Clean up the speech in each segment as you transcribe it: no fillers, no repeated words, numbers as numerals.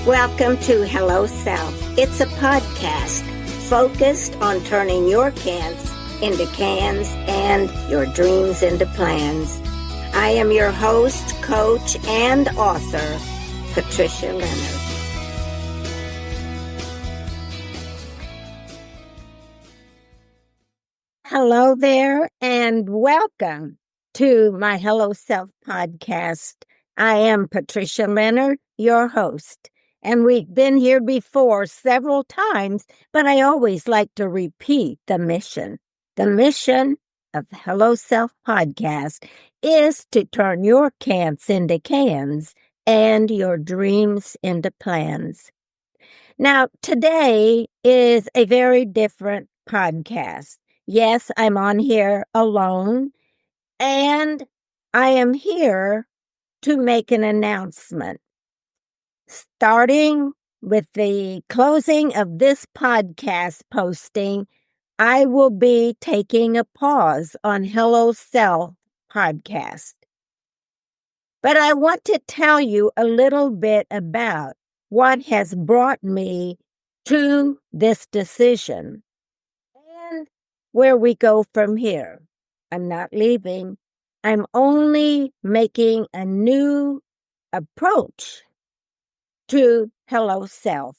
Welcome to Hello Self. It's a podcast focused on turning your can'ts into cans and your dreams into plans. I am your host, coach, and author, Patricia Leonard. Hello there, and welcome to my Hello Self podcast. I am Patricia Leonard, your host. And we've been here before several times, but I always like to repeat the mission. The mission of the Hello Self podcast is to turn your can'ts into cans and your dreams into plans. Now, today is a very different podcast. Yes, I'm on here alone, and I am here to make an announcement. Starting with the closing of this podcast posting, I will be taking a pause on Hello Self podcast. But I want to tell you a little bit about what has brought me to this decision and where we go from here. I'm not leaving. I'm only making a new approach to Hello Self.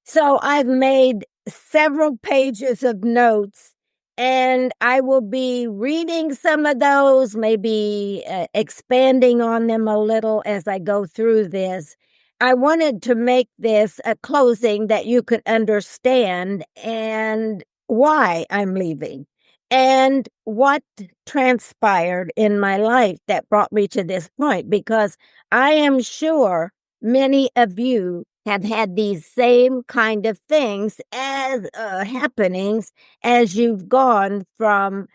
So I've made several pages of notes, and I will be reading some of those, maybe expanding on them a little as I go through this. I wanted to make this a closing that you could understand and why I'm leaving and what transpired in my life that brought me to this point, because I am sure many of you have had these same kind of things as happenings as you've gone from,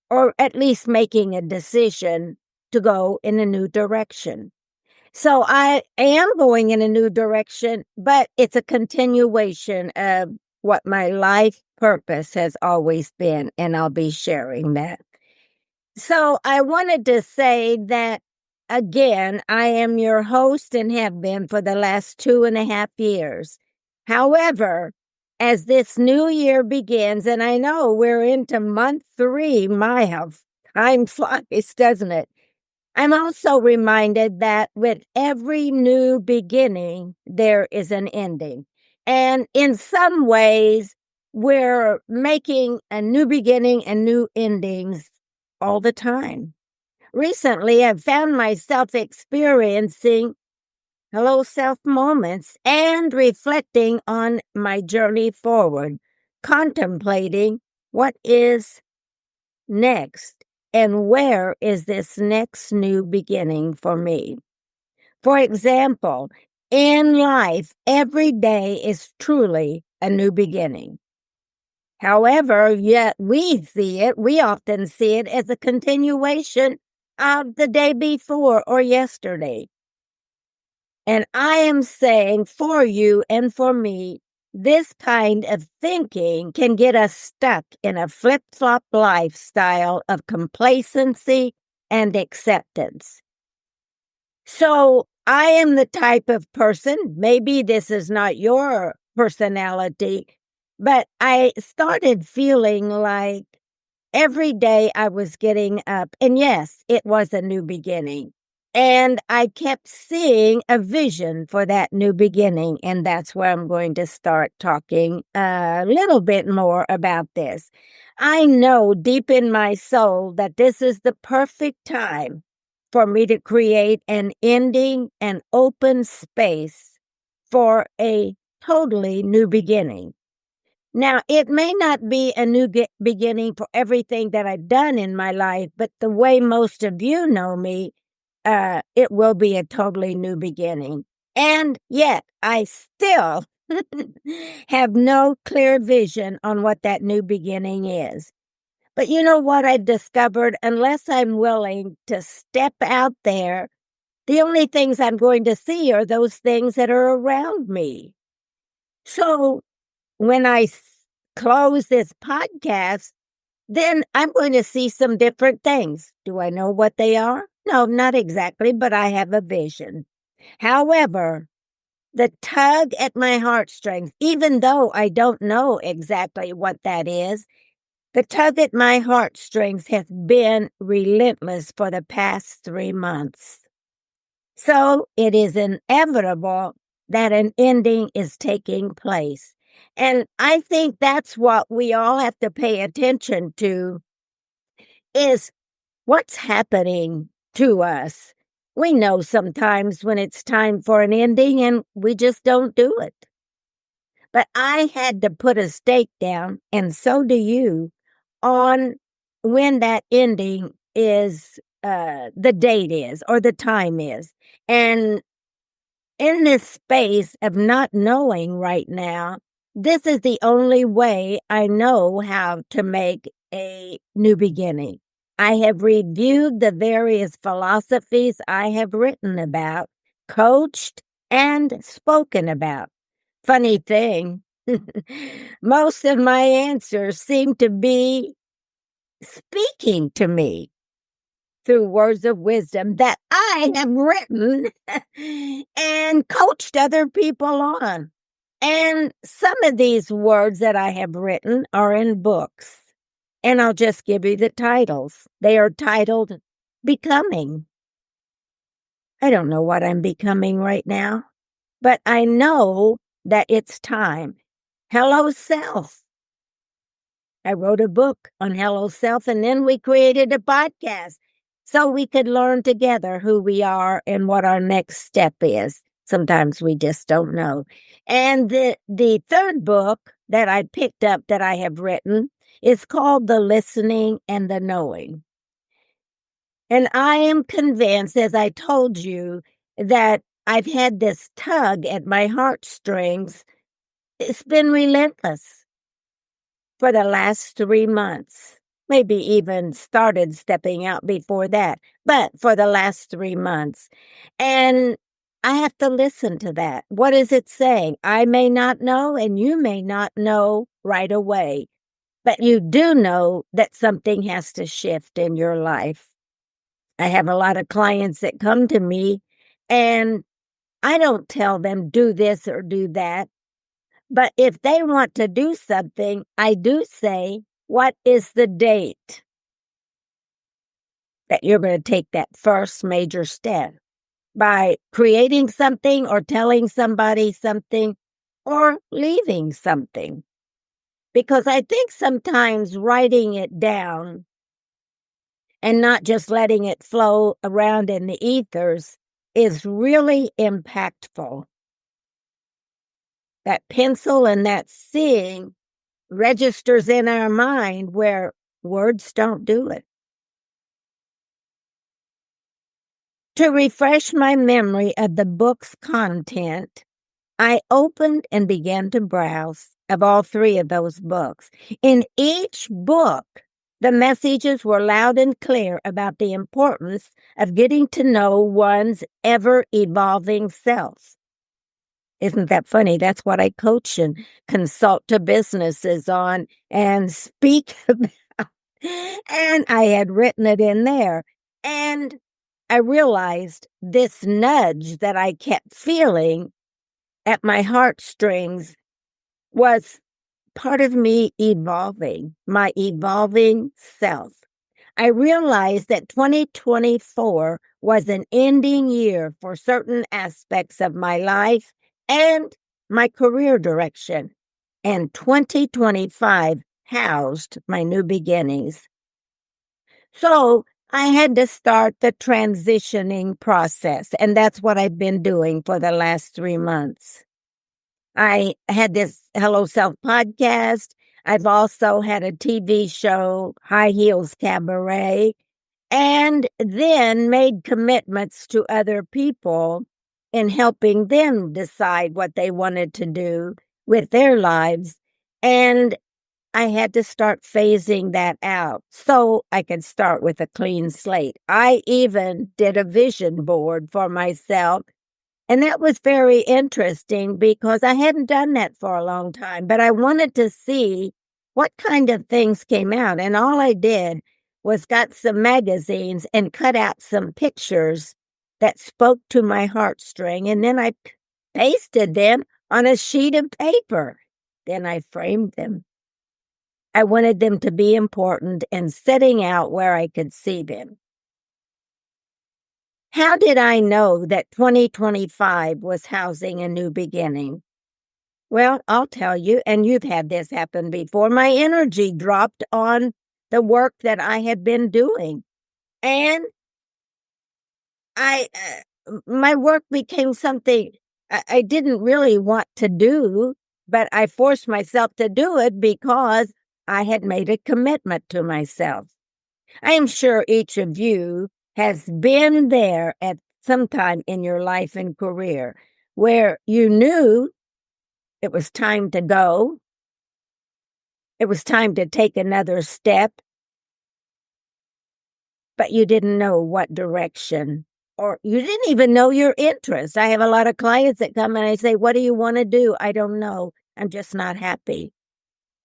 or at least making a decision to go in a new direction. So I am going in a new direction, but it's a continuation of what my life purpose has always been, and I'll be sharing that. So I wanted to say that, again, I am your host and have been for the last 2.5 years. However, as this new year begins, and I know we're into month 3, time flies, doesn't it? I'm also reminded that with every new beginning, there is an ending. And in some ways, we're making a new beginning and new endings all the time. Recently, I've found myself experiencing Hello Self moments and reflecting on my journey forward, contemplating what is next and where is this next new beginning for me. For example, in life, every day is truly a new beginning. However, yet we often see it as a continuation of the day before or yesterday. And I am saying for you and for me, this kind of thinking can get us stuck in a flip-flop lifestyle of complacency and acceptance. So I am the type of person, maybe this is not your personality, but I started feeling like every day I was getting up, and yes, it was a new beginning. And I kept seeing a vision for that new beginning, and that's where I'm going to start talking a little bit more about this. I know deep in my soul that this is the perfect time for me to create an ending and open space for a totally new beginning. Now, it may not be a new beginning for everything that I've done in my life, but the way most of you know me, it will be a totally new beginning. And yet, I still have no clear vision on what that new beginning is. But you know what I've discovered? Unless I'm willing to step out there, the only things I'm going to see are those things that are around me. So when I close this podcast, then I'm going to see some different things. Do I know what they are? No, not exactly, but I have a vision. However, The tug at my heartstrings, even though I don't know exactly what that is, the tug at my heartstrings has been relentless for the past 3 months. So it is inevitable that an ending is taking place. And I think that's what we all have to pay attention to is what's happening to us. We know sometimes when it's time for an ending and we just don't do it. But I had to put a stake down, and so do you, on when that ending is, the date is or the time is. And in this space of not knowing right now, this is the only way I know how to make a new beginning. I have reviewed the various philosophies I have written about, coached, and spoken about. Funny thing, most of my answers seem to be speaking to me through words of wisdom that I have written and coached other people on. And some of these words that I have written are in books. And I'll just give you the titles. They are titled Becoming. I don't know what I'm becoming right now, but I know that it's time. Hello, Self. I wrote a book on Hello Self, and then we created a podcast so we could learn together who we are and what our next step is. Sometimes we just don't know. And the third book that I picked up that I have written is called The Listening and the Knowing. And I am convinced, as I told you, that I've had this tug at my heartstrings. It's been relentless for the last 3 months, maybe even started stepping out before that, but for the last 3 months. And I have to listen to that. What is it saying? I may not know, and you may not know right away, but you do know that something has to shift in your life. I have a lot of clients that come to me, and I don't tell them do this or do that. But if they want to do something, I do say, what is the date that you're going to take that first major step by creating something or telling somebody something or leaving something? Because I think sometimes writing it down and not just letting it flow around in the ethers is really impactful. That pencil and that seeing registers in our mind where words don't do it. To refresh my memory of the book's content, I opened and began to browse of all 3 of those books. In each book, the messages were loud and clear about the importance of getting to know one's ever-evolving self. Isn't that funny? That's what I coach and consult to businesses on and speak about. And I had written it in there. And I realized this nudge that I kept feeling at my heartstrings was part of me evolving, my evolving self. I realized that 2024 was an ending year for certain aspects of my life and my career direction, and 2025 housed my new beginnings. So I had to start the transitioning process, and that's what I've been doing for the last 3 months. I had this Hello Self podcast. I've also had a TV show, High Heels Cabaret, and then made commitments to other people in helping them decide what they wanted to do with their lives. And I had to start phasing that out so I could start with a clean slate. I even did a vision board for myself. And that was very interesting because I hadn't done that for a long time, but I wanted to see what kind of things came out. And all I did was got some magazines and cut out some pictures that spoke to my heartstring. And then I pasted them on a sheet of paper. Then I framed them. I wanted them to be important and setting out where I could see them. How did I know that 2025 was housing a new beginning? Well, I'll tell you, and you've had this happen before. My energy dropped on the work that I had been doing. And my work became something I didn't really want to do, but I forced myself to do it because I had made a commitment to myself. I am sure each of you has been there at some time in your life and career where you knew it was time to go. It was time to take another step, but you didn't know what direction, or you didn't even know your interest. I have a lot of clients that come and I say, "What do you want to do?" "I don't know. I'm just not happy."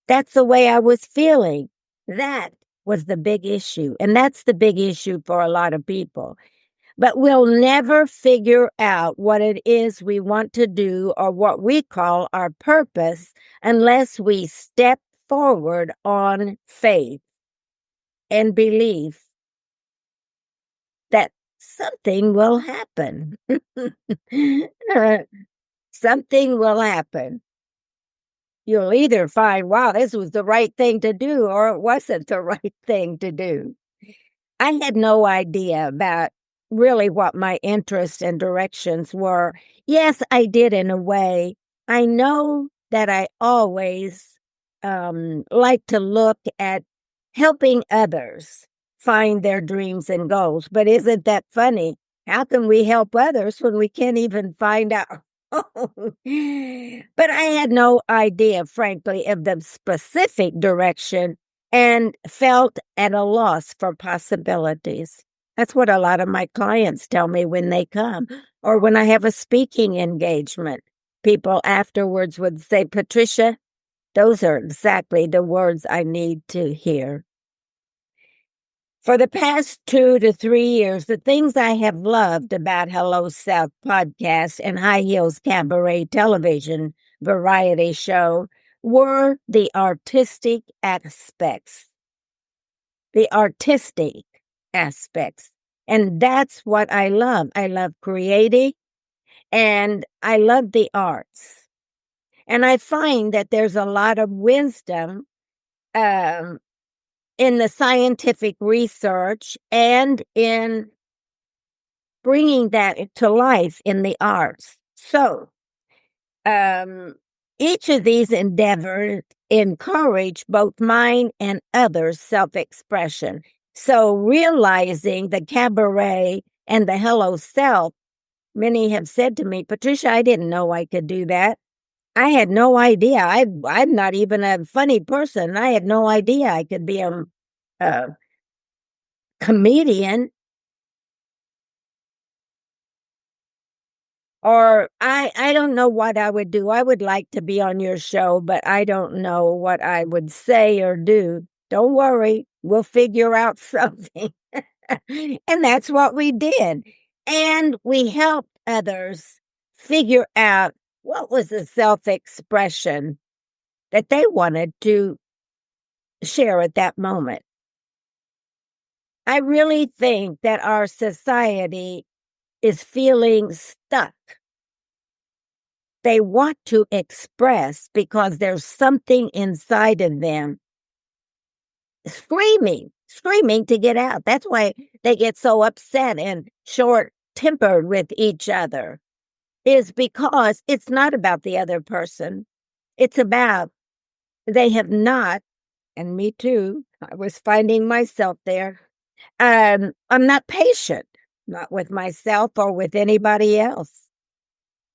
That's the way I was feeling. That was the big issue, and that's the big issue for a lot of people. But we'll never figure out what it is we want to do or what we call our purpose unless we step forward on faith and belief that something will happen. Something will happen. You'll either find, wow, this was the right thing to do, or it wasn't the right thing to do. I had no idea about really what my interests and directions were. Yes, I did in a way. I know that I always like to look at helping others find their dreams and goals. But isn't that funny? How can we help others when we can't even find out? But I had no idea, frankly, of the specific direction and felt at a loss for possibilities. That's what a lot of my clients tell me when they come, or when I have a speaking engagement. People afterwards would say, "Patricia, those are exactly the words I need to hear." For the past 2 to 3 years, the things I have loved about Hello Self podcast and High Heels Cabaret television variety show were the artistic aspects. The artistic aspects. And that's what I love. I love creating and I love the arts. And I find that there's a lot of wisdom in the scientific research and in bringing that to life in the arts. So, each of these endeavors encourage both mine and others' self-expression. So, realizing the cabaret and the Hello Self, many have said to me, "Patricia, I didn't know I could do that. I had no idea. I'm not even a funny person. I had no idea I could be a comedian, or I don't know what I would do. I would like to be on your show, but I don't know what I would say or do." "Don't worry, we'll figure out something." And that's what we did. And we helped others figure out what was the self-expression that they wanted to share at that moment. I really think that our society is feeling stuck. They want to express because there's something inside of them screaming to get out. That's why they get so upset and short-tempered with each other, is because it's not about the other person. It's about they have not, and me too, I was finding myself there. I'm not patient, not with myself or with anybody else.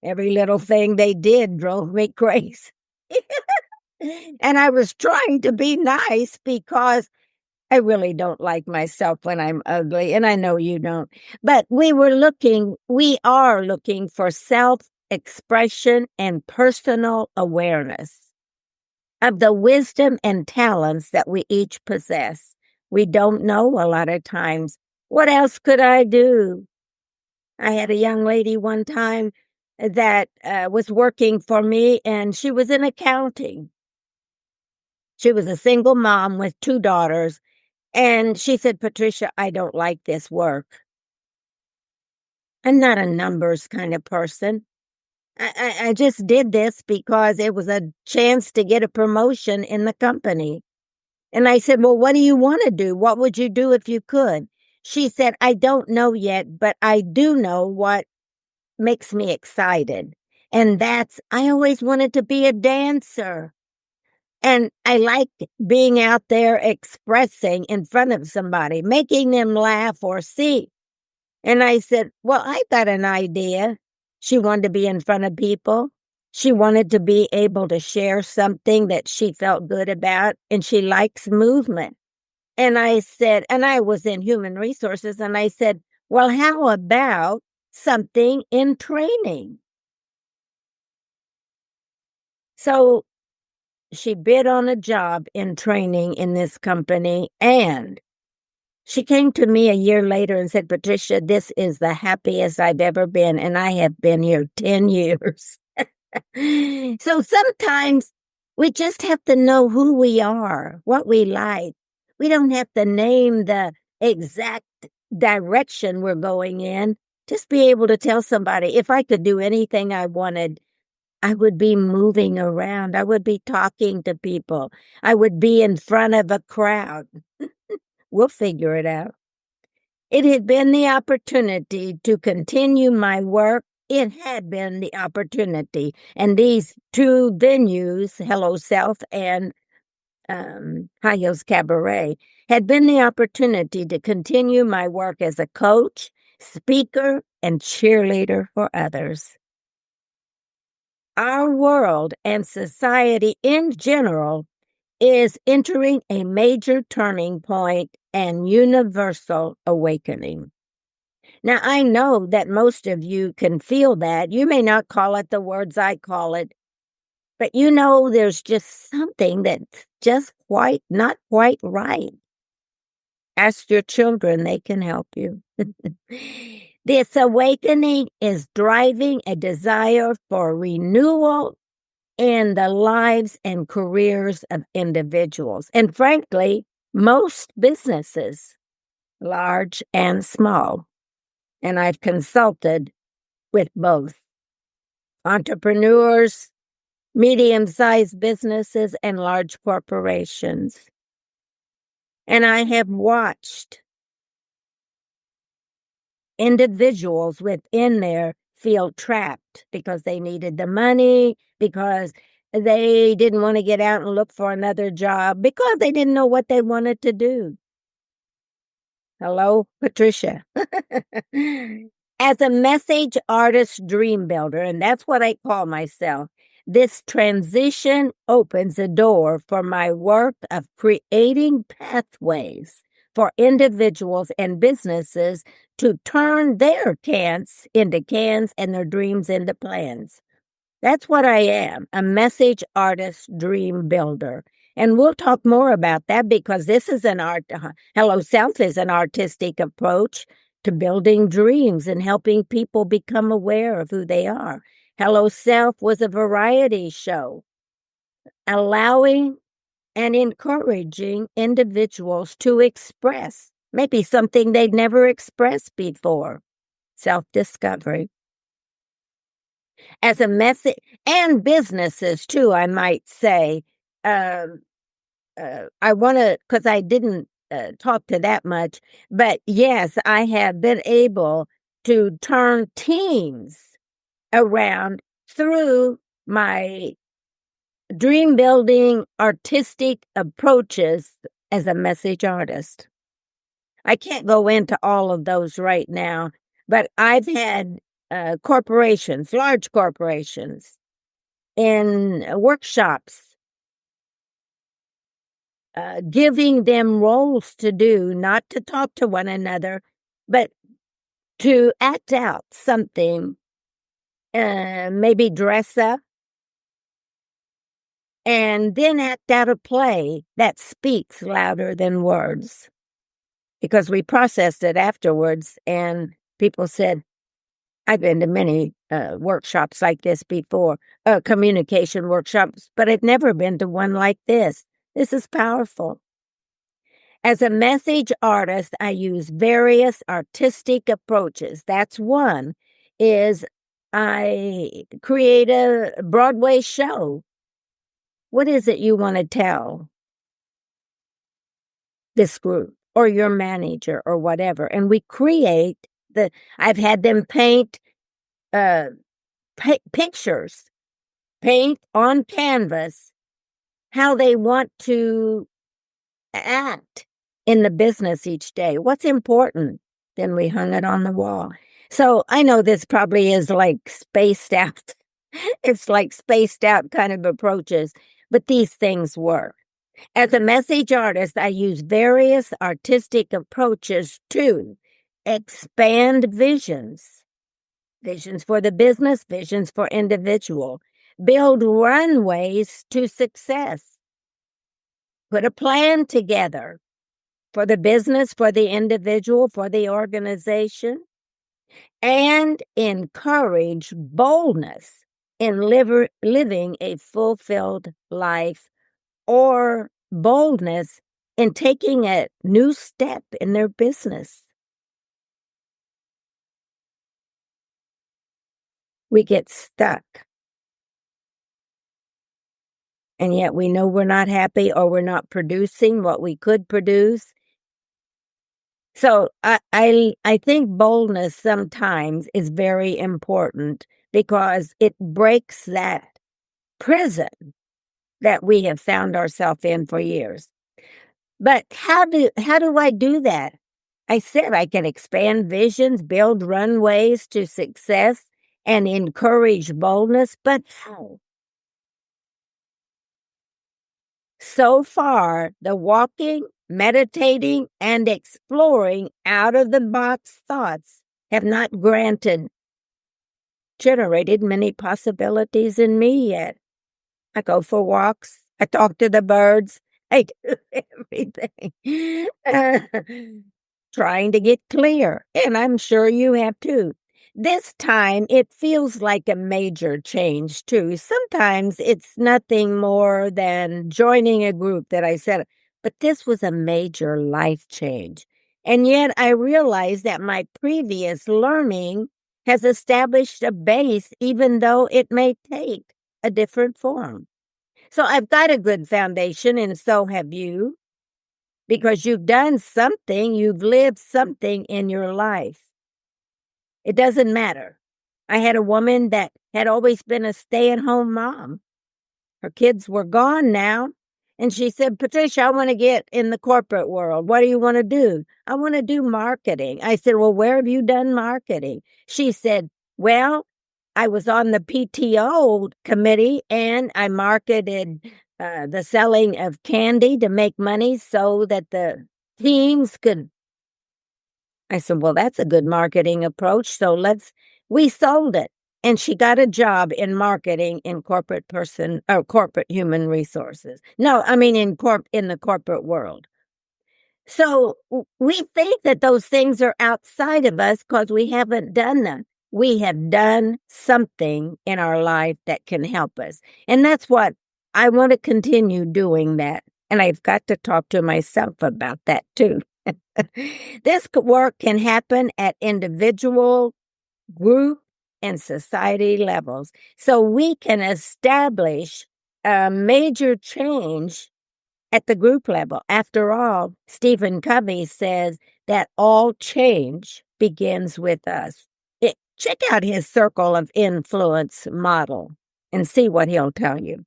Every little thing they did drove me crazy. And I was trying to be nice because I really don't like myself when I'm ugly, and I know you don't. But we are looking for self-expression and personal awareness of the wisdom and talents that we each possess. We don't know a lot of times. What else could I do? I had a young lady one time that was working for me, and she was in accounting. She was a single mom with 2 daughters, and she said, "Patricia, I don't like this work. I'm not a numbers kind of person. I just did this because it was a chance to get a promotion in the company." And I said, "Well, what do you want to do? What would you do if you could?" She said, "I don't know yet, but I do know what makes me excited. And I always wanted to be a dancer. And I like being out there expressing in front of somebody, making them laugh or see." And I said, "Well, I got an idea." She wanted to be in front of people. She wanted to be able to share something that she felt good about, and she likes movement. And I said, and I was in human resources, and I said, "Well, how about something in training?" So she bid on a job in training in this company, and she came to me a year later and said, "Patricia, this is the happiest I've ever been, and I have been here 10 years." So sometimes we just have to know who we are, what we like. We don't have to name the exact direction we're going in. Just be able to tell somebody, if I could do anything I wanted, I would be moving around. I would be talking to people. I would be in front of a crowd. We'll figure it out. It had been the opportunity to continue my work. It had been the opportunity. And these 2 venues, Hello Self and Hayo's Cabaret, had been the opportunity to continue my work as a coach, speaker, and cheerleader for others. Our world and society in general is entering a major turning point and universal awakening. Now, I know that most of you can feel that. You may not call it the words I call it, but you know there's just something that's just not quite right. Ask your children, they can help you. This awakening is driving a desire for renewal in the lives and careers of individuals. And frankly, most businesses, large and small. And I've consulted with both entrepreneurs, medium-sized businesses, and large corporations. And I have watched individuals within there feel trapped because they needed the money, because they didn't want to get out and look for another job, because they didn't know what they wanted to do. Hello, Patricia. As a message artist dream builder, and that's what I call myself, this transition opens a door for my work of creating pathways for individuals and businesses to turn their can'ts into cans and their dreams into plans. That's what I am, a message artist dream builder. And we'll talk more about that because this is an Hello Self is an artistic approach to building dreams and helping people become aware of who they are. Hello Self was a variety show, allowing and encouraging individuals to express maybe something they'd never expressed before, self-discovery. As a message, and businesses too, I might say. I want to, because I didn't talk to that much, but yes, I have been able to turn teams around through my dream building artistic approaches as a message artist. I can't go into all of those right now, but I've had corporations, large corporations, in workshops, giving them roles to do, not to talk to one another, but to act out something, maybe dress up, and then act out a play that speaks louder than words. Because we processed it afterwards, and people said, I've been to many workshops like this before, communication workshops, but I've never been to one like this. This is powerful. As a message artist, I use various artistic approaches. That's one, is I create a Broadway show. What is it you want to tell this group or your manager or whatever? And we create I've had them paint pictures, paint on canvas how they want to act in the business each day. What's important? Then we hung it on the wall. So I know this probably is like spaced out. It's like spaced out kind of approaches, but these things work. As a message artist, I use various artistic approaches to expand visions. Visions for the business, visions for individual. Build runways to success. Put a plan together for the business, for the individual, for the organization, and encourage boldness in living a fulfilled life, or boldness in taking a new step in their business. We get stuck. And yet we know we're not happy or we're not producing what we could produce. So I think boldness sometimes is very important because it breaks that prison that we have found ourselves in for years. But how do I do that? I said I can expand visions, build runways to success, and encourage boldness, but how? So far, the walking, meditating, and exploring out-of-the-box thoughts have not generated many possibilities in me yet. I go for walks, I talk to the birds, I do everything, trying to get clear, and I'm sure you have too. This time, it feels like a major change, too. Sometimes it's nothing more than joining a group that I said, but this was a major life change. And yet I realize that my previous learning has established a base, even though it may take a different form. So I've got a good foundation, and so have you, because you've done something, you've lived something in your life. It doesn't matter. I had a woman that had always been a stay-at-home mom. Her kids were gone now, and she said, Patricia, I want to get in the corporate world. What do you want to do? I want to do marketing. I said, well, where have you done marketing? She said, well, I was on the PTO committee, and I marketed the selling of candy to make money so that the teams could. I said, well, that's a good marketing approach. So we sold it. And she got a job in marketing in corporate human resources. No, I mean in the corporate world. So we think that those things are outside of us because we haven't done them. We have done something in our life that can help us. And that's what I want to continue doing that. And I've got to talk to myself about that too. This work can happen at individual, group, and society levels. So we can establish a major change at the group level. After all, Stephen Covey says that all change begins with us. Check out his circle of influence model and see what he'll tell you.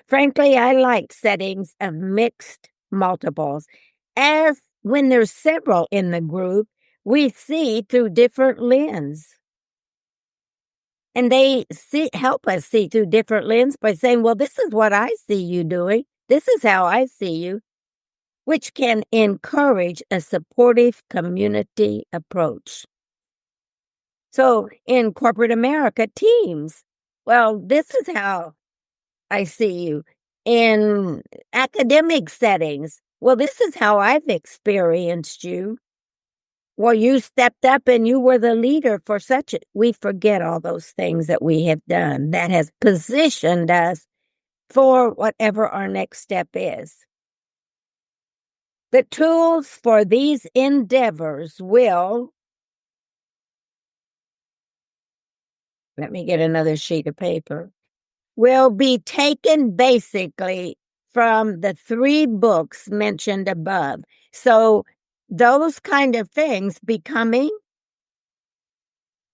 Frankly, I like settings of mixed multiples, as when there's several in the group, we see through different lenses. And they help us see through different lenses by saying, well, this is what I see you doing. This is how I see you, which can encourage a supportive community approach. So in corporate America, teams, well, this is how I see you. In academic settings, well, this is how I've experienced you. Well, you stepped up and you were the leader for such a. We forget all those things that we have done that has positioned us for whatever our next step is. The tools for these endeavors will, let me get another sheet of paper, will be taken basically from the 3 books mentioned above. So those kind of things, becoming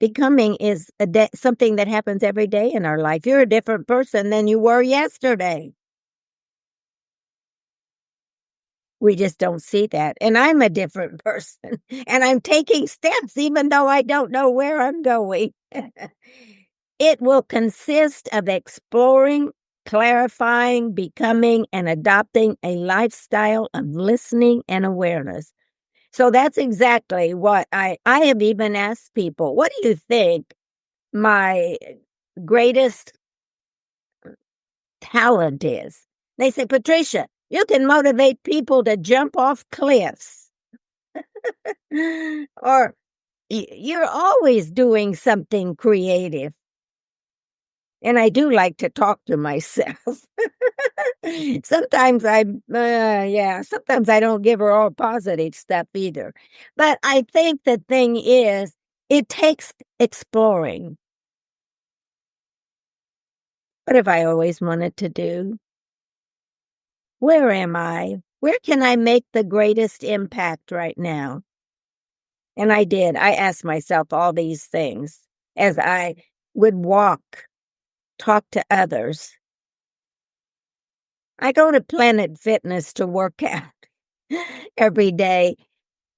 is something that happens every day in our life. You're a different person than you were yesterday. We just don't see that. And I'm a different person, and I'm taking steps even though I don't know where I'm going. It will consist of exploring, clarifying, becoming, and adopting a lifestyle of listening and awareness. So that's exactly what I have even asked people, what do you think my greatest talent is? They say, Patricia, you can motivate people to jump off cliffs. Or you're always doing something creative. And I do like to talk to myself. Sometimes sometimes I don't give her all positive stuff either. But I think the thing is, it takes exploring. What have I always wanted to do? Where am I? Where can I make the greatest impact right now? And I did. I asked myself all these things as I would walk, talk to others. I go to Planet Fitness to work out every day.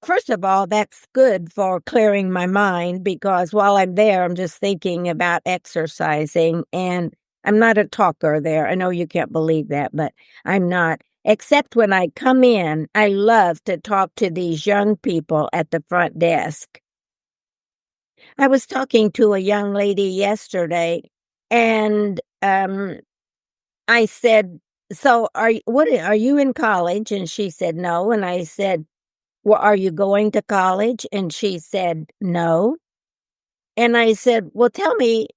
First of all, that's good for clearing my mind because while I'm there, I'm just thinking about exercising, and I'm not a talker there. I know you can't believe that, but I'm not. Except when I come in, I love to talk to these young people at the front desk. I was talking to a young lady yesterday, and I said, "So are you in college?" And she said, "No." And I said, "Well, are you going to college?" And she said, "No." And I said, "Well, tell me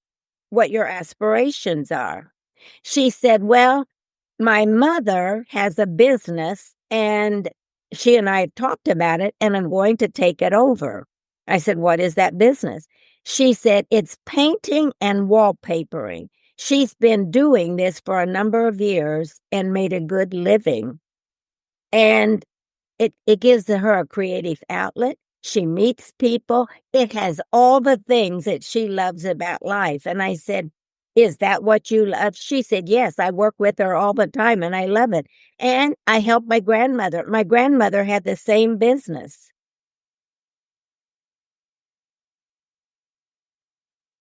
what your aspirations are." She said, "Well, my mother has a business and she and I talked about it and I'm going to take it over." I said, "What is that business?" She said, "It's painting and wallpapering. She's been doing this for a number of years and made a good living." And it gives her a creative outlet. She meets people. It has all the things that she loves about life. And I said, "Is that what you love?" She said, "Yes, I work with her all the time and I love it. And I help my grandmother. My grandmother had the same business."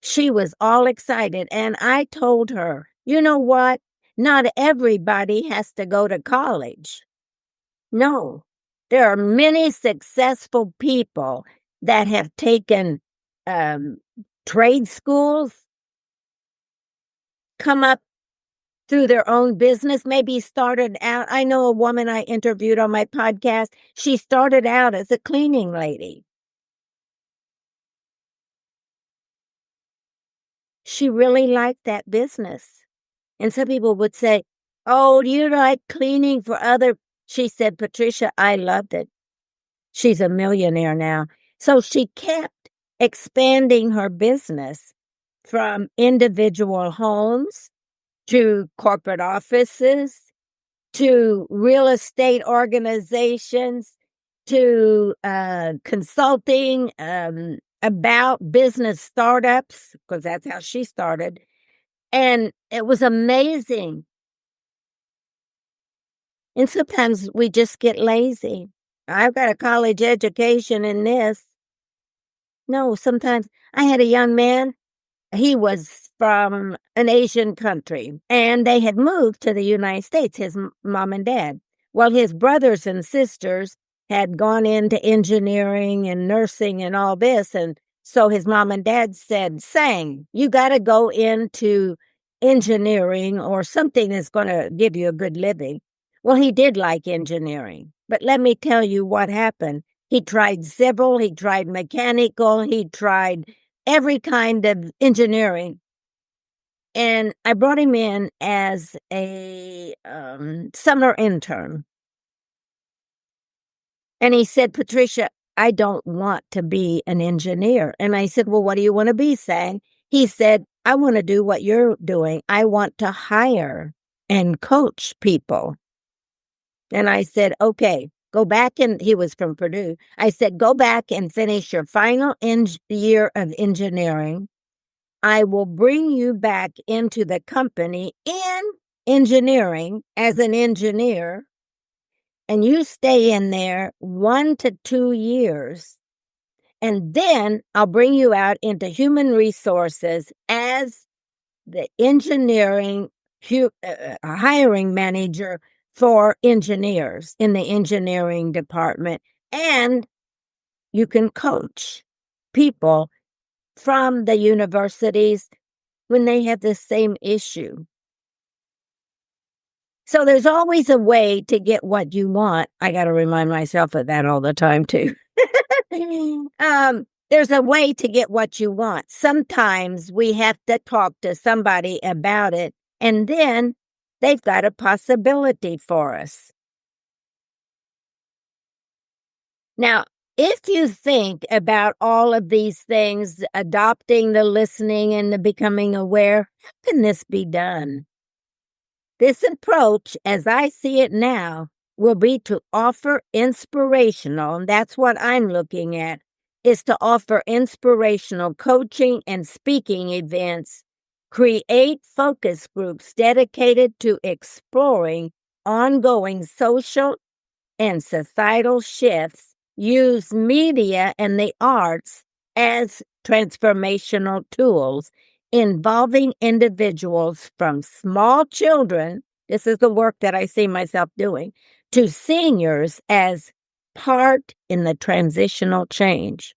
She was all excited. And I told her, "You know what? Not everybody has to go to college. No, there are many successful people that have taken um, trade schools, come up through their own business, maybe started out. I know a woman I interviewed on my podcast. She started out as a cleaning lady. She really liked that business. And some people would say, "Oh, do you like cleaning for other?" She said, "Patricia, I loved it." She's a millionaire now. So she kept expanding her business from individual homes to corporate offices to real estate organizations to consulting about business startups, because that's how she started. And it was amazing. And sometimes we just get lazy. I've got a college education in this. No, sometimes I had a young man, he was from an Asian country, and they had moved to the United States, his mom and dad. Well, his brothers and sisters had gone into engineering and nursing and all this, and so his mom and dad said, "Sang, you gotta go into engineering or something that's gonna give you a good living." Well, he did like engineering, but let me tell you what happened. He tried civil, he tried mechanical, he tried every kind of engineering. And I brought him in as a summer intern. And he said, Patricia, I don't want to be an engineer. And I said, well, what do you want to be, Sang? He said, I want to do what you're doing. I want to hire and coach people. And I said, okay, go back. And he was from Purdue. I said, go back and finish your final year of engineering. I will bring you back into the company in engineering as an engineer. And you stay in there 1 to 2 years. And then I'll bring you out into human resources as the engineering hiring manager for engineers in the engineering department. And you can coach people from the universities when they have the same issue. So there's always a way to get what you want. I got to remind myself of that all the time, too. There's a way to get what you want. Sometimes we have to talk to somebody about it, and then they've got a possibility for us. Now, if you think about all of these things, adopting the listening and the becoming aware, how can this be done? This approach, as I see it now, will be to offer inspirational, and that's what I'm looking at, is to offer inspirational coaching and speaking events, create focus groups dedicated to exploring ongoing social and societal shifts, use media and the arts as transformational tools, involving individuals from small children, this is the work that I see myself doing, to seniors as part in the transitional change.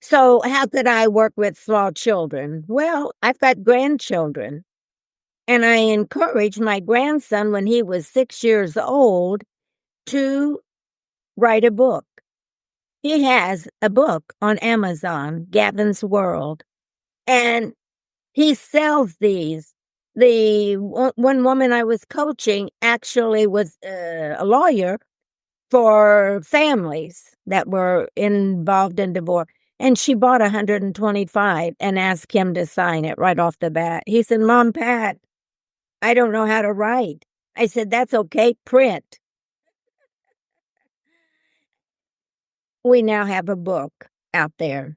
So how could I work with small children? Well, I've got grandchildren, and I encouraged my grandson when he was 6 years old to write a book. He has a book on Amazon, Gavin's World, and he sells these. The one woman I was coaching actually was a lawyer for families that were involved in divorce. And she bought 125 and asked him to sign it right off the bat. He said, Mom, Pat, I don't know how to write. I said, that's okay, print. We now have a book out there.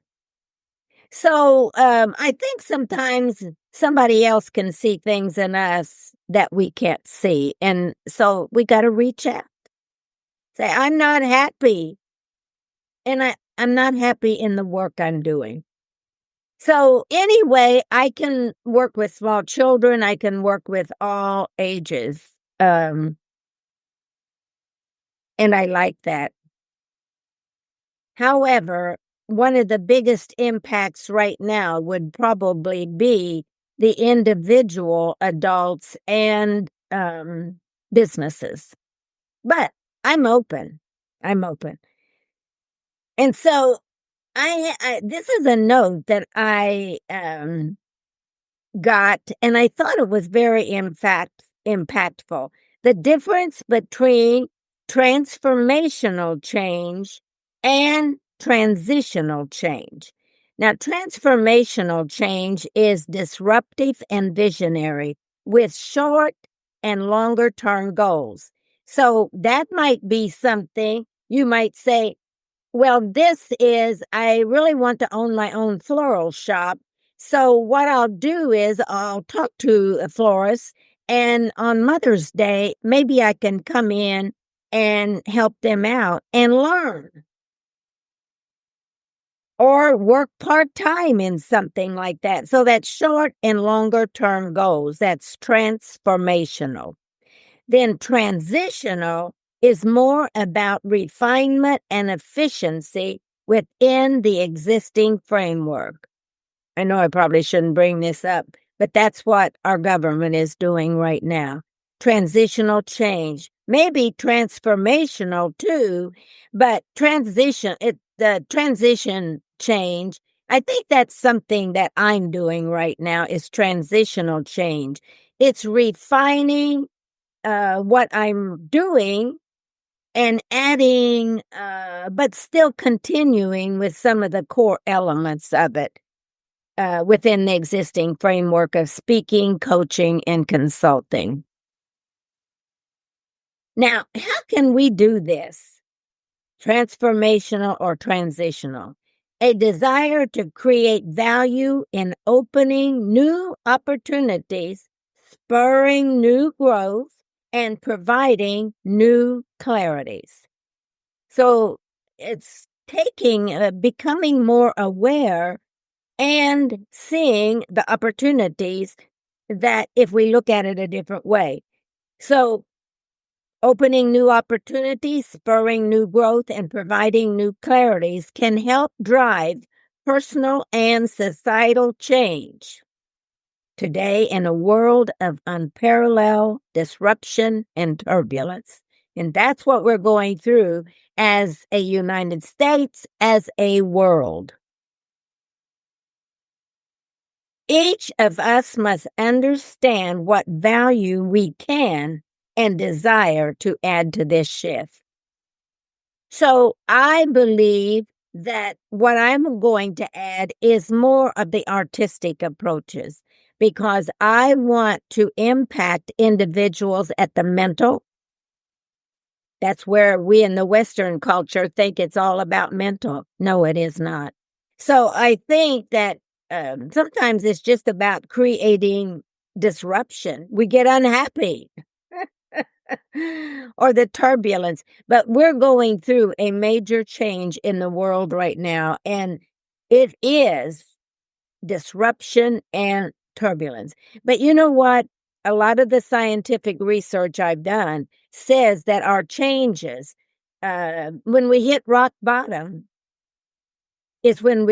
So I think sometimes somebody else can see things in us that we can't see. And so we got to reach out. Say, I'm not happy. And I'm not happy in the work I'm doing. So anyway, I can work with small children. I can work with all ages. And I like that. However, one of the biggest impacts right now would probably be the individual adults and businesses. But I'm open. I'm open. And so this is a note that I got, and I thought it was very impactful. The difference between transformational change and transitional change. Now, transformational change is disruptive and visionary with short and longer term goals. So that might be something you might say, well, I really want to own my own floral shop. So what I'll do is I'll talk to a florist, and on Mother's Day, maybe I can come in and help them out and learn. Or work part-time in something like that. So that's short and longer term goals. That's transformational. Then transitional is more about refinement and efficiency within the existing framework. I know I probably shouldn't bring this up, but that's what our government is doing right now. Transitional change, maybe transformational too, but the transition change, I think that's something that I'm doing right now is transitional change. It's refining what I'm doing and adding, but still continuing with some of the core elements of it within the existing framework of speaking, coaching, and consulting. Now, how can we do this? Transformational or transitional? A desire to create value in opening new opportunities, spurring new growth, and providing new clarities. So it's becoming more aware and seeing the opportunities that if we look at it a different way. So opening new opportunities, spurring new growth, and providing new clarities can help drive personal and societal change. Today, in a world of unparalleled disruption and turbulence. And that's what we're going through as a United States, as a world. Each of us must understand what value we can and desire to add to this shift. So I believe that what I'm going to add is more of the artistic approaches because I want to impact individuals at the mental. That's where we in the Western culture think it's all about mental. No, it is not. So I think that sometimes it's just about creating disruption. We get unhappy. Or the turbulence. But we're going through a major change in the world right now, and it is disruption and turbulence. But you know what? A lot of the scientific research I've done says that our changes, when we hit rock bottom, is when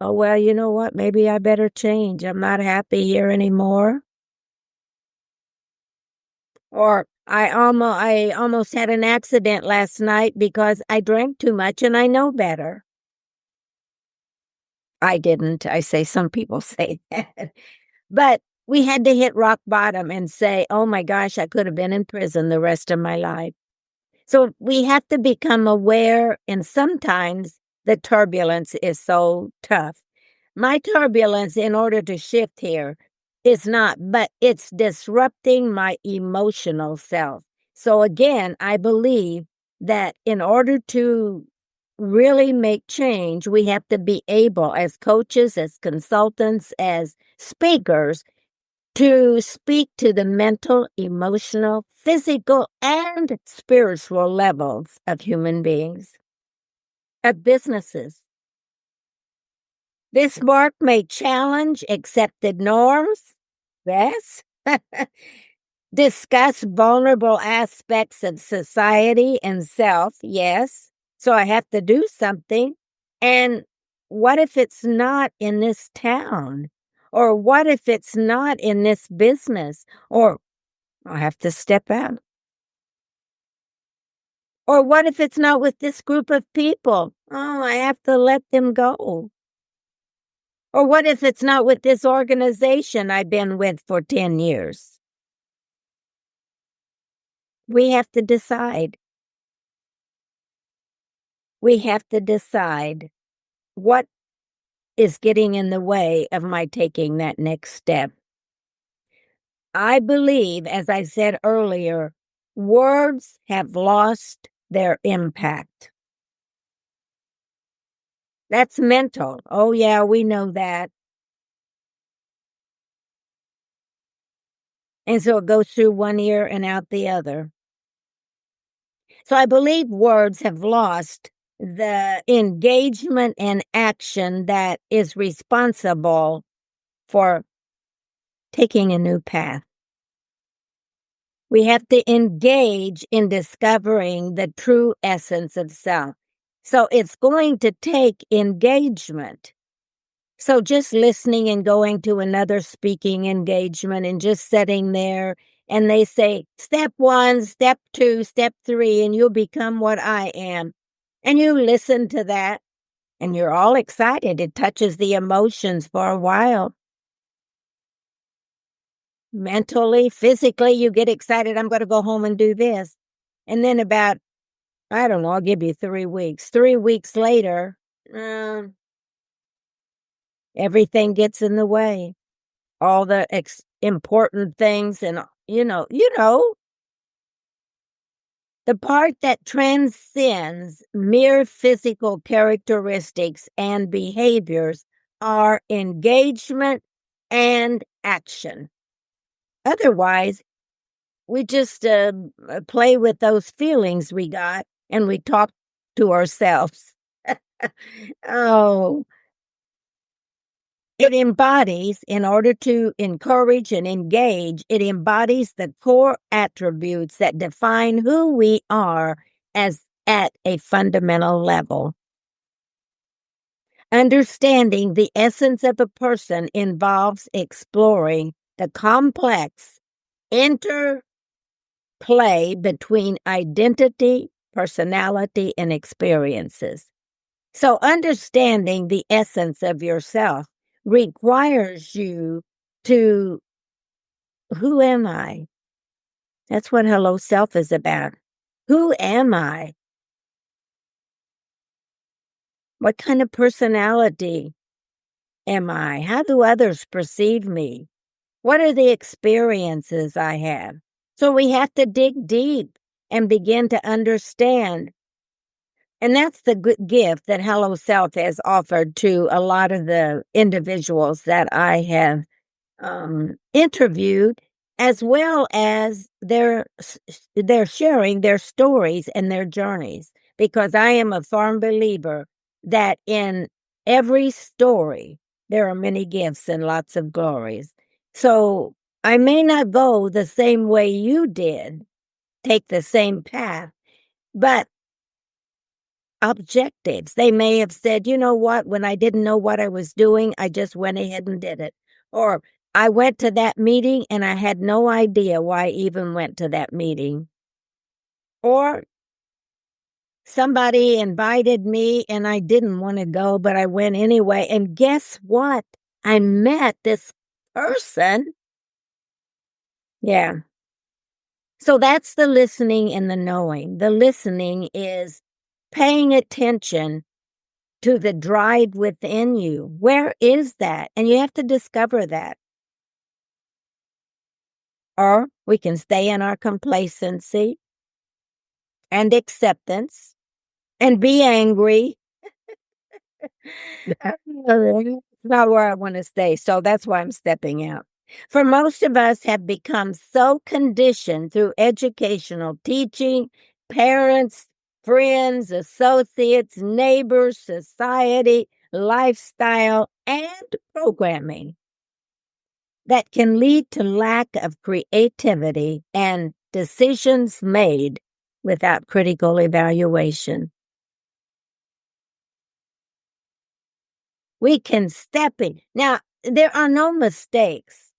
oh, well, you know what? Maybe I better change. I'm not happy here anymore. Or I almost had an accident last night because I drank too much and I know better. I didn't. I say some people say that. But we had to hit rock bottom and say, oh my gosh, I could have been in prison the rest of my life. So we have to become aware, and sometimes the turbulence is so tough. My turbulence, in order to shift here, is not, but it's disrupting my emotional self. So again, I believe that in order to really make change, we have to be able, as coaches, as consultants, as speakers, to speak to the mental, emotional, physical, and spiritual levels of human beings, of businesses. This work may challenge accepted norms, yes, discuss vulnerable aspects of society and self, yes, so I have to do something. And what if it's not in this town? Or what if it's not in this business? Or I have to step out. Or what if it's not with this group of people? Oh, I have to let them go. Or what if it's not with this organization I've been with for 10 years? We have to decide. We have to decide what is getting in the way of my taking that next step. I believe, as I said earlier, words have lost their impact. That's mental. Oh, yeah, we know that. And so it goes through one ear and out the other. So I believe words have lost the engagement and action that is responsible for taking a new path. We have to engage in discovering the true essence of self. So it's going to take engagement. So just listening and going to another speaking engagement and just sitting there and they say, step 1, step 2, step 3, and you'll become what I am. And you listen to that, and you're all excited. It touches the emotions for a while. Mentally, physically, you get excited. I'm going to go home and do this. And then about, I don't know, I'll give you 3 weeks. 3 weeks later, everything gets in the way. All the important things, and the part that transcends mere physical characteristics and behaviors are engagement and action. Otherwise, we just play with those feelings we got, and we talk to ourselves. Oh, it embodies, in order to encourage and engage, it embodies the core attributes that define who we are as at a fundamental level. Understanding the essence of a person involves exploring the complex interplay between identity, personality, and experiences. So understanding the essence of yourself requires you to, who am I? That's what Hello Self is about. Who am I? What kind of personality am I? How do others perceive me? What are the experiences I have? So we have to dig deep and begin to understand. And that's the good gift that Hello Self has offered to a lot of the individuals that I have interviewed, as well as they're sharing their stories and their journeys, because I am a firm believer that in every story there are many gifts and lots of glories. So I may not go the same way you did, take the same path, but objectives. They may have said, you know what, when I didn't know what I was doing, I just went ahead and did it. Or I went to that meeting and I had no idea why I even went to that meeting. Or somebody invited me and I didn't want to go, but I went anyway. And guess what? I met this person. Yeah. So that's the listening and the knowing. The listening is paying attention to the drive within you. Where is that? And you have to discover that. Or we can stay in our complacency and acceptance and be angry. It's not where I want to stay. So that's why I'm stepping out. For most of us have become so conditioned through educational teaching, parents, friends, associates, neighbors, society, lifestyle, and programming that can lead to lack of creativity and decisions made without critical evaluation. We can step in. Now, there are no mistakes,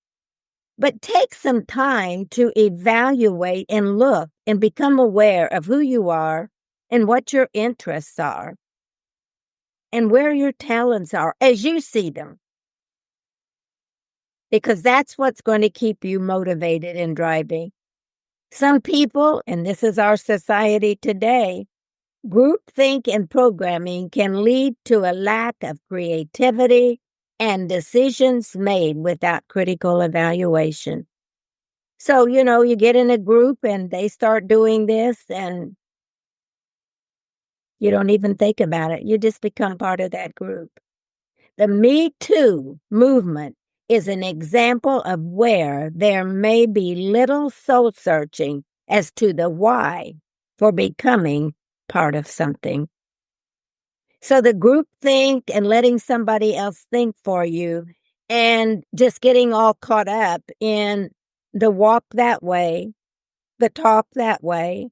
but take some time to evaluate and look and become aware of who you are and what your interests are and where your talents are as you see them. Because that's what's going to keep you motivated and driving. Some people, and this is our society today, groupthink and programming can lead to a lack of creativity and decisions made without critical evaluation. So, you get in a group and they start doing this and you don't even think about it. You just become part of that group. The Me Too movement is an example of where there may be little soul searching as to the why for becoming part of something. So the group think and letting somebody else think for you and just getting all caught up in the walk that way, the talk that way,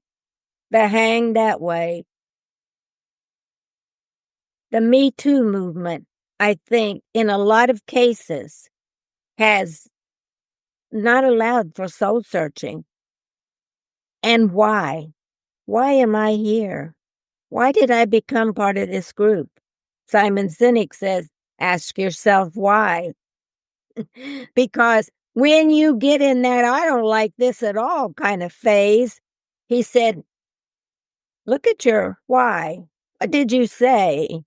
the hang that way. The Me Too movement, I think, in a lot of cases has not allowed for soul searching. And why? Why am I here? Why did I become part of this group? Simon Sinek says, ask yourself why. Because when you get in that I don't like this at all kind of phase, he said, look at your why. What did you say?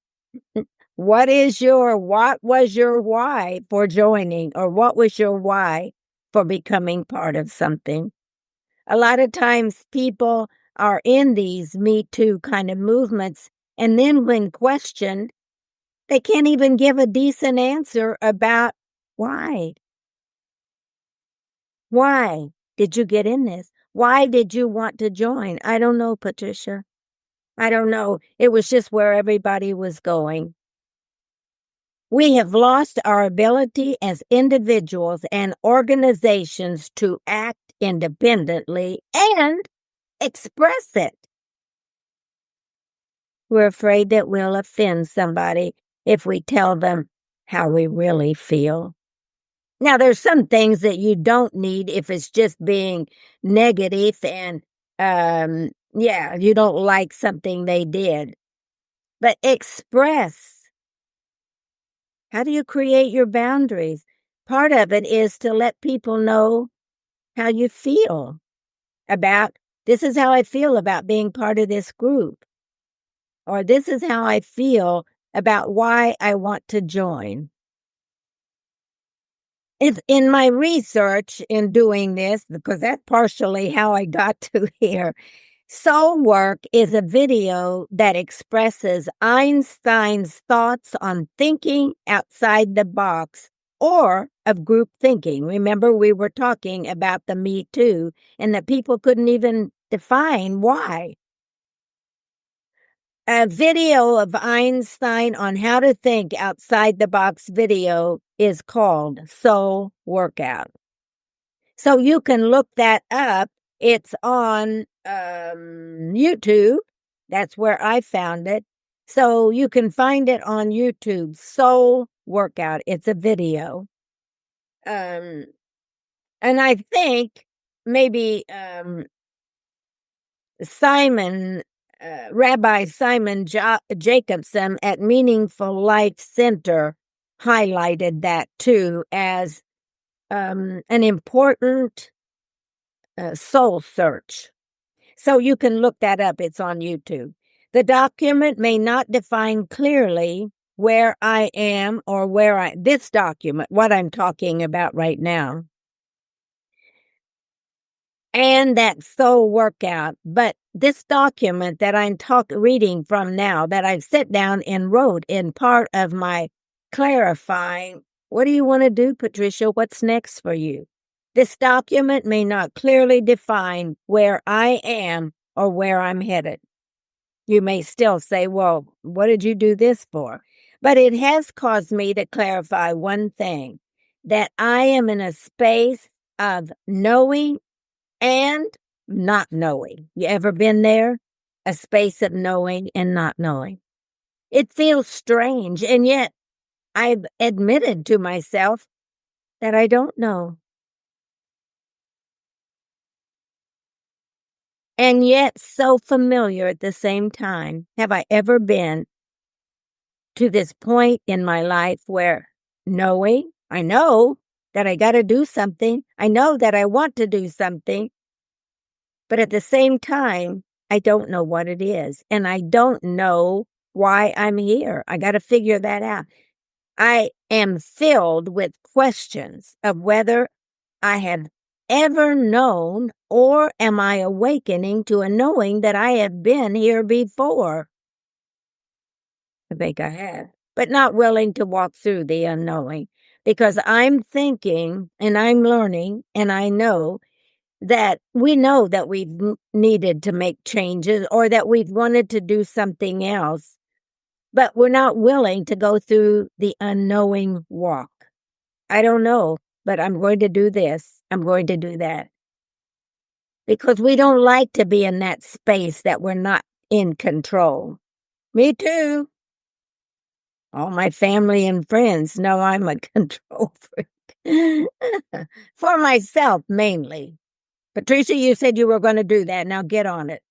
What was your why for joining, or what was your why for becoming part of something? A lot of times people are in these Me Too kind of movements, and then when questioned, they can't even give a decent answer about why. Why did you get in this? Why did you want to join? I don't know, Patricia. I don't know. It was just where everybody was going. We have lost our ability as individuals and organizations to act independently and express it. We're afraid that we'll offend somebody if we tell them how we really feel. Now, there's some things that you don't need if it's just being negative and, you don't like something they did. But express. How do you create your boundaries? Part of it is to let people know how you feel about, this is how I feel about being part of this group, or this is how I feel about why I want to join. If in my research in doing this, because that's partially how I got to here, Soul Work is a video that expresses Einstein's thoughts on thinking outside the box or of group thinking. Remember, we were talking about the Me Too and that people couldn't even define why. A video of Einstein on how to think outside the box video is called Soul Workout. So you can look that up. It's on YouTube. That's where I found it. So you can find it on YouTube, Soul Workout. It's a video. And I think maybe Rabbi Simon Jacobson at Meaningful Life Center highlighted that too as an important soul search. So you can look that up. It's on YouTube. The document may not define clearly where I am or this document, what I'm talking about right now, and that soul workout. But this document that I'm reading from now, that I've sat down and wrote in part of my clarifying, what do you want to do, Patricia? What's next for you? This document may not clearly define where I am or where I'm headed. You may still say, well, what did you do this for? But it has caused me to clarify one thing, that I am in a space of knowing and not knowing. You ever been there? A space of knowing and not knowing. It feels strange, and yet I've admitted to myself that I don't know. And yet so familiar at the same time. Have I ever been to this point in my life where knowing, I know that I got to do something. I know that I want to do something. But at the same time, I don't know what it is. And I don't know why I'm here. I got to figure that out. I am filled with questions of whether I have ever known, or am I awakening to a knowing that I have been here before? I think I have, but not willing to walk through the unknowing, because I'm thinking and I'm learning, and I know that we've needed to make changes, or that we've wanted to do something else, but we're not willing to go through the unknowing walk. I don't know, but I'm going to do this. I'm going to do that. Because we don't like to be in that space that we're not in control. Me too. All my family and friends know I'm a control freak. For myself, mainly. Patricia, you said you were going to do that. Now get on it.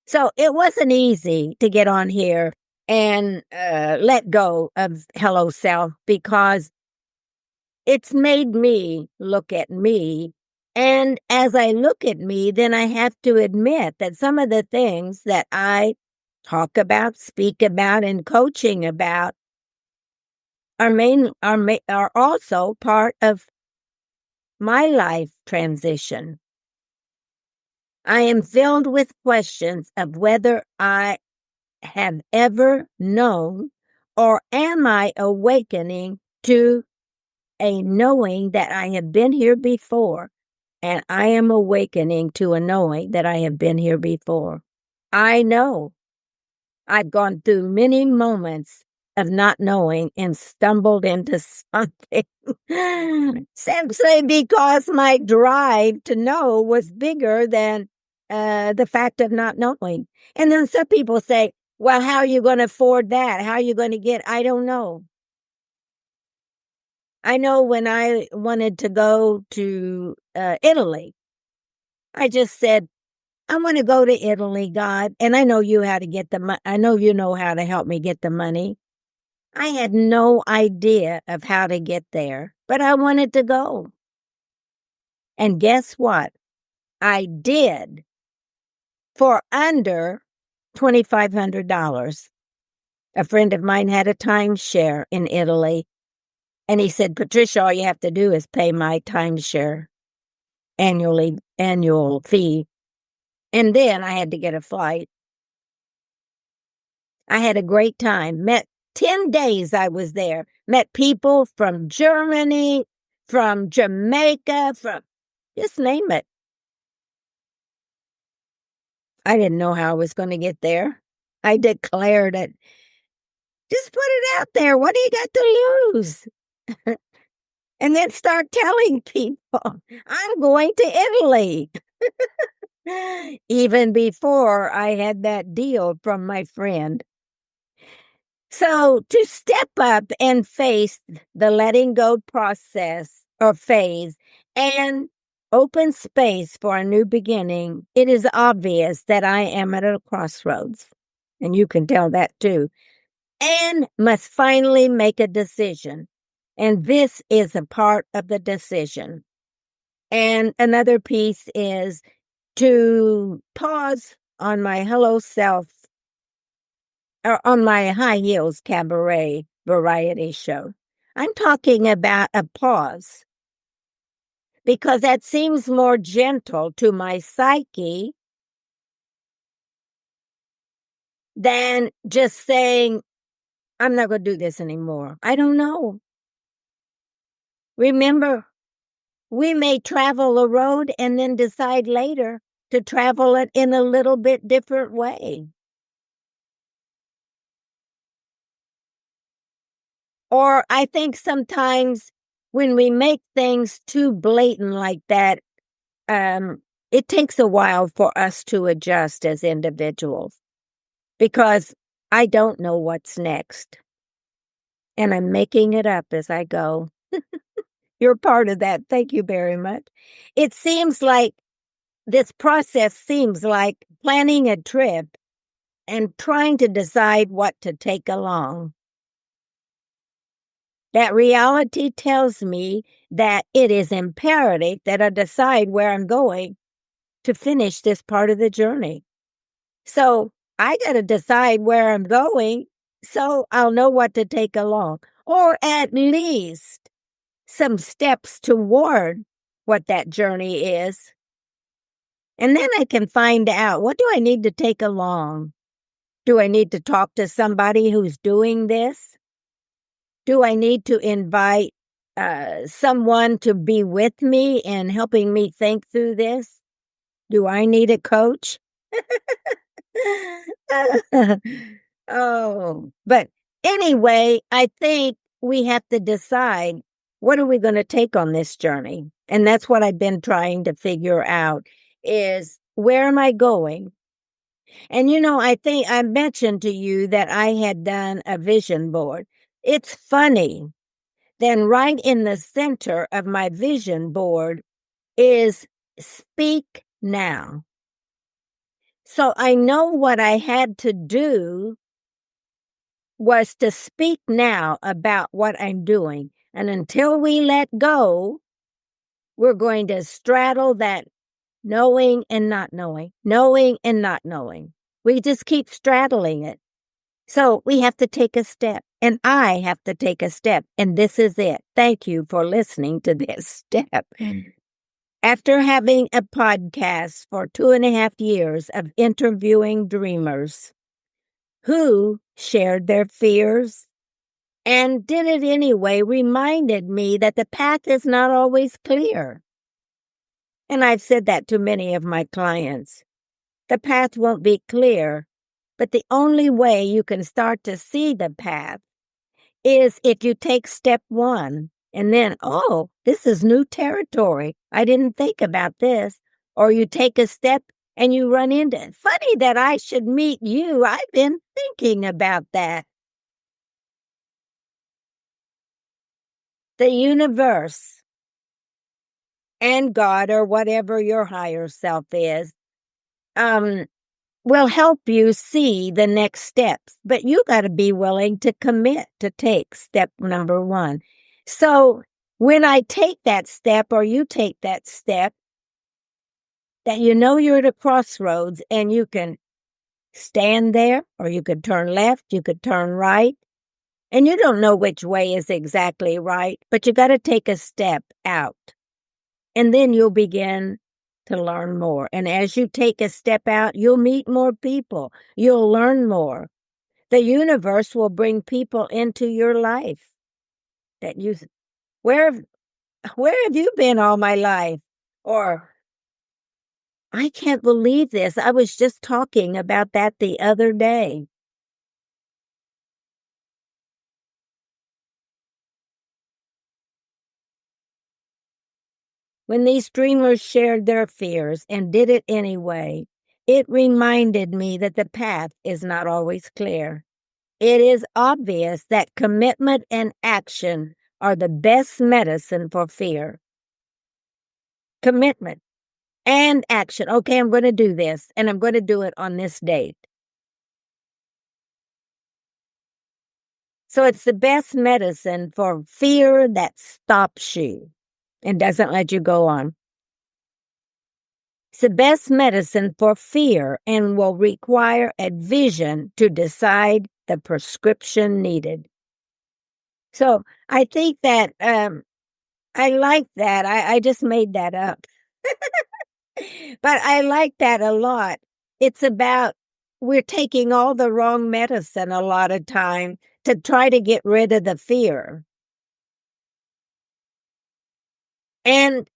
So it wasn't easy to get on here and let go of Hello Self because it's made me look at me. And as I look at me, then I have to admit that some of the things that I talk about, speak about, and coaching about are also part of my life transition. I am filled with questions of whether I have ever known or am I awakening to a knowing that I have been here before, and I am awakening to a knowing that I have been here before. I know I've gone through many moments of not knowing and stumbled into something simply because my drive to know was bigger than the fact of not knowing. And then some people say, well, how are you going to afford that? How are you going to get? I don't know. I know when I wanted to go to Italy, I just said, I want to go to Italy, God, and I know you how to get the money. I know you know how to help me get the money. I had no idea of how to get there, but I wanted to go. And guess what? I did for under $2,500. A friend of mine had a timeshare in Italy, and he said, Patricia, all you have to do is pay my timeshare annual fee. And then I had to get a flight. I had a great time. 10 days I was there. Met people from Germany, from Jamaica, from just name it. I didn't know how I was going to get there. I declared it. Just put it out there. What do you got to lose? And then start telling people, I'm going to Italy. Even before I had that deal from my friend. So to step up and face the letting go process or phase and open space for a new beginning, it is obvious that I am at a crossroads. And you can tell that too. And must finally make a decision. And this is a part of the decision. And another piece is to pause on my Hello Self or on my High Heels Cabaret variety show. I'm talking about a pause because that seems more gentle to my psyche than just saying, I'm not going to do this anymore. I don't know. Remember, we may travel a road and then decide later to travel it in a little bit different way. Or I think sometimes when we make things too blatant like that, it takes a while for us to adjust as individuals because I don't know what's next. And I'm making it up as I go. You're part of that. Thank you very much. It seems like this process seems like planning a trip and trying to decide what to take along. That reality tells me that it is imperative that I decide where I'm going to finish this part of the journey. So I got to decide where I'm going so I'll know what to take along, or at least some steps toward what that journey is. And then I can find out, what do I need to take along? Do I need to talk to somebody who's doing this? Do I need to invite someone to be with me and helping me think through this? Do I need a coach? Oh, but anyway, I think we have to decide, what are we going to take on this journey? And that's what I've been trying to figure out is, where am I going? And I think I mentioned to you that I had done a vision board. It's funny then right in the center of my vision board is speak now. So I know what I had to do was to speak now about what I'm doing. And until we let go, we're going to straddle that knowing and not knowing, knowing and not knowing. We just keep straddling it. So we have to take a step, and I have to take a step, and this is it. Thank you for listening to this step. After having a podcast for 2.5 years of interviewing dreamers who shared their fears and did it anyway, reminded me that the path is not always clear. And I've said that to many of my clients. The path won't be clear, but the only way you can start to see the path is if you take step one and then, oh, this is new territory. I didn't think about this. Or you take a step and you run into it. Funny that I should meet you. I've been thinking about that. The universe and God, or whatever your higher self is, will help you see the next steps, but you got to be willing to commit to take step number one. So when I take that step, or you take that step, that you know you're at a crossroads and you can stand there, or you could turn left, you could turn right, and you don't know which way is exactly right, but you got to take a step out, and then you'll begin to learn more. And as you take a step out, you'll meet more people. You'll learn more. The universe will bring people into your life that you, where have you been all my life? Or, I can't believe this. I was just talking about that the other day. When these dreamers shared their fears and did it anyway, it reminded me that the path is not always clear. It is obvious that commitment and action are the best medicine for fear. Commitment and action. Okay, I'm going to do this, and I'm going to do it on this date. So it's the best medicine for fear that stops you and doesn't let you go on. It's the best medicine for fear and will require a vision to decide the prescription needed. So I think that I like that. I just made that up. But I like that a lot. It's about we're taking all the wrong medicine a lot of time to try to get rid of the fear. And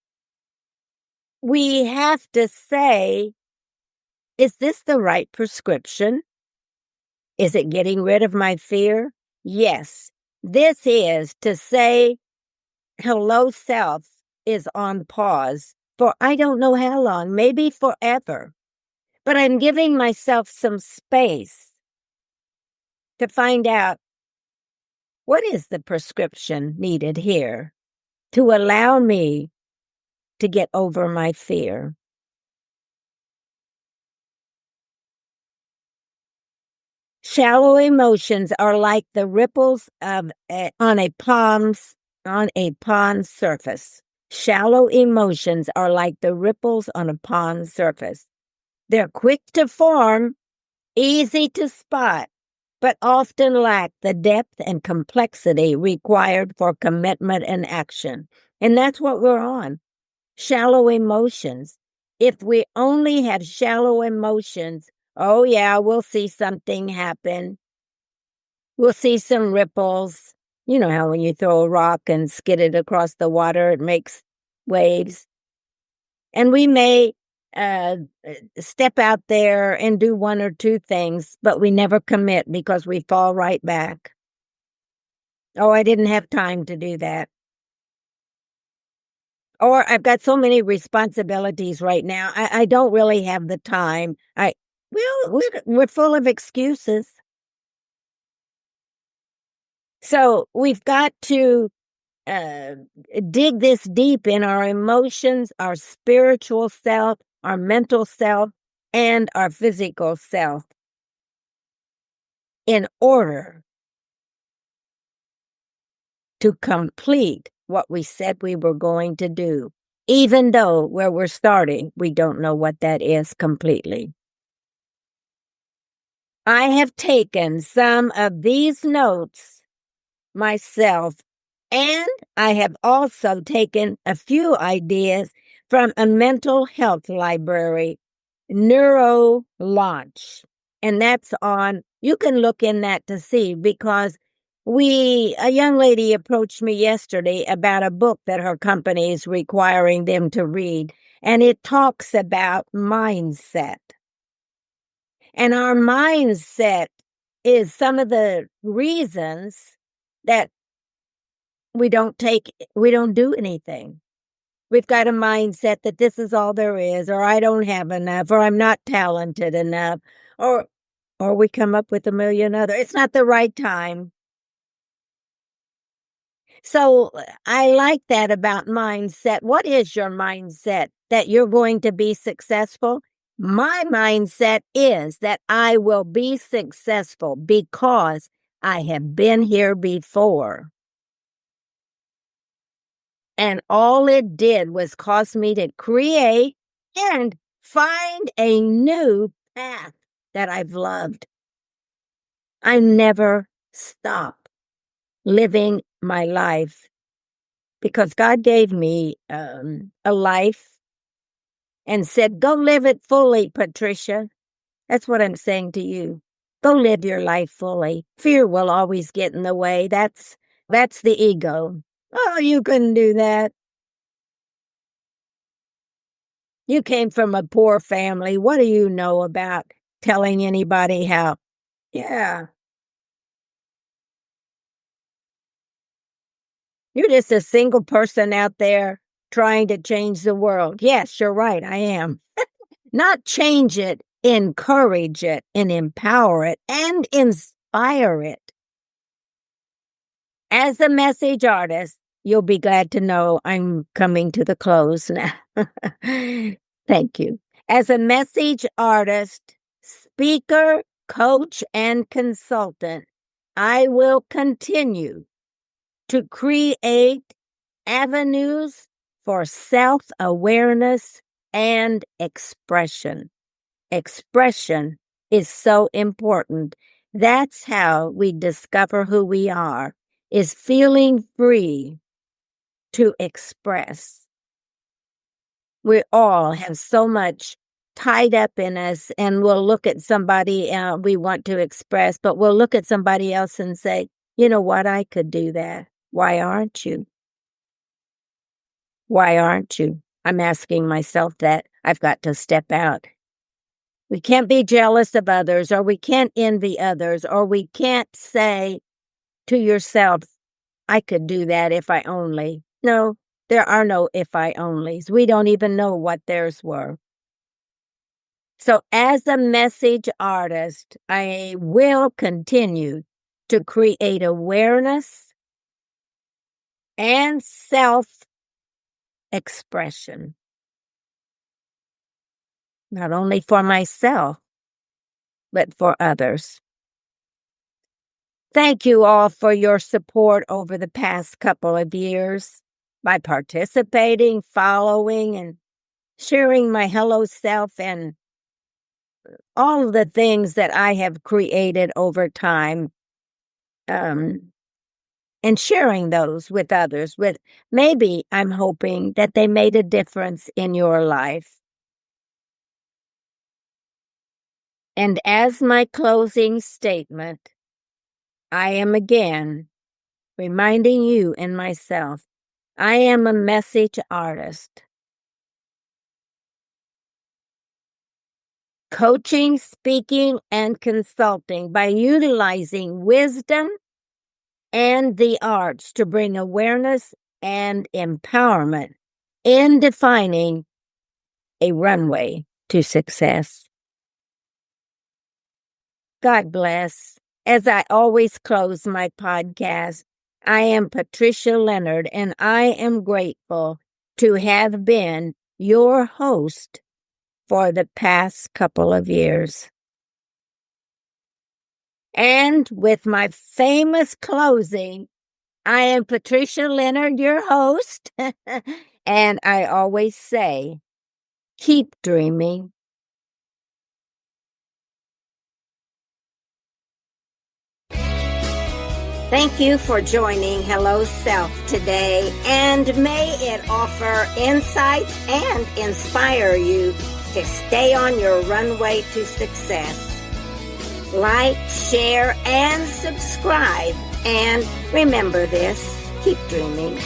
we have to say, is this the right prescription? Is it getting rid of my fear? Yes. This is to say, hello, self is on pause for I don't know how long, maybe forever. But I'm giving myself some space to find out what is the prescription needed here to allow me to get over my fear. Shallow emotions are like the ripples of on a pond's surface. Shallow emotions are like the ripples on a pond's surface. They're quick to form, easy to spot, but often lack the depth and complexity required for commitment and action. And that's what we're on. Shallow emotions. If we only have shallow emotions, oh yeah, we'll see something happen. We'll see some ripples. You know how when you throw a rock and skid it across the water, it makes waves. And we may step out there and do one or two things, but we never commit because we fall right back. Oh, I didn't have time to do that. Or I've got so many responsibilities right now. I don't really have the time. We're full of excuses. So we've got to uh, dig this deep in our emotions, our spiritual self, our mental self, and our physical self in order to complete what we said we were going to do, even though where we're starting, we don't know what that is completely. I have taken some of these notes myself, and I have also taken a few ideas from a mental health library, Neuro Launch. And that's on, you can look in that to see, because a young lady approached me yesterday about a book that her company is requiring them to read, and it talks about mindset. And our mindset is some of the reasons that we don't do anything. We've got a mindset that this is all there is, or I don't have enough, or I'm not talented enough, or we come up with a million other. It's not the right time. So I like that about mindset. What is your mindset? That you're going to be successful? My mindset is that I will be successful because I have been here before. And all it did was cause me to create and find a new path that I've loved. I never stop living my life because God gave me a life and said, go live it fully, Patricia. That's what I'm saying to you. Go live your life fully. Fear will always get in the way. That's the ego. Oh, you couldn't do that. You came from a poor family. What do you know about telling anybody how? Yeah. You're just a single person out there trying to change the world. Yes, you're right. I am. Not change it, encourage it, and empower it, and inspire it. As a message artist, you'll be glad to know I'm coming to the close now. Thank you. As a message artist, speaker, coach, and consultant, I will continue to create avenues for self-awareness and expression. Expression is so important. That's how we discover who we are, is feeling free to express. We all have so much tied up in us, and we'll look at somebody we want to express, but we'll look at somebody else and say, you know what, I could do that. Why aren't you? Why aren't you? I'm asking myself that. I've got to step out. We can't be jealous of others, or we can't envy others, or we can't say to yourself, I could do that if I only. No, there are no if I onlys. We don't even know what theirs were. So as a message artist, I will continue to create awareness and self-expression. Not only for myself, but for others. Thank you all for your support over the past couple of years by participating, following, and sharing my hello self and all of the things that I have created over time, and sharing those with others. With maybe I'm hoping that they made a difference in your life. And as my closing statement, I am again reminding you and myself, I am a message artist. Coaching, speaking, and consulting by utilizing wisdom and the arts to bring awareness and empowerment in defining a runway to success. God bless. As I always close my podcast, I am Patricia Leonard, and I am grateful to have been your host for the past couple of years. And with my famous closing, I am Patricia Leonard, your host, and I always say, keep dreaming. Thank you for joining Hello Self today, and may it offer insights and inspire you to stay on your runway to success. Like, share, and subscribe. And remember this, keep dreaming.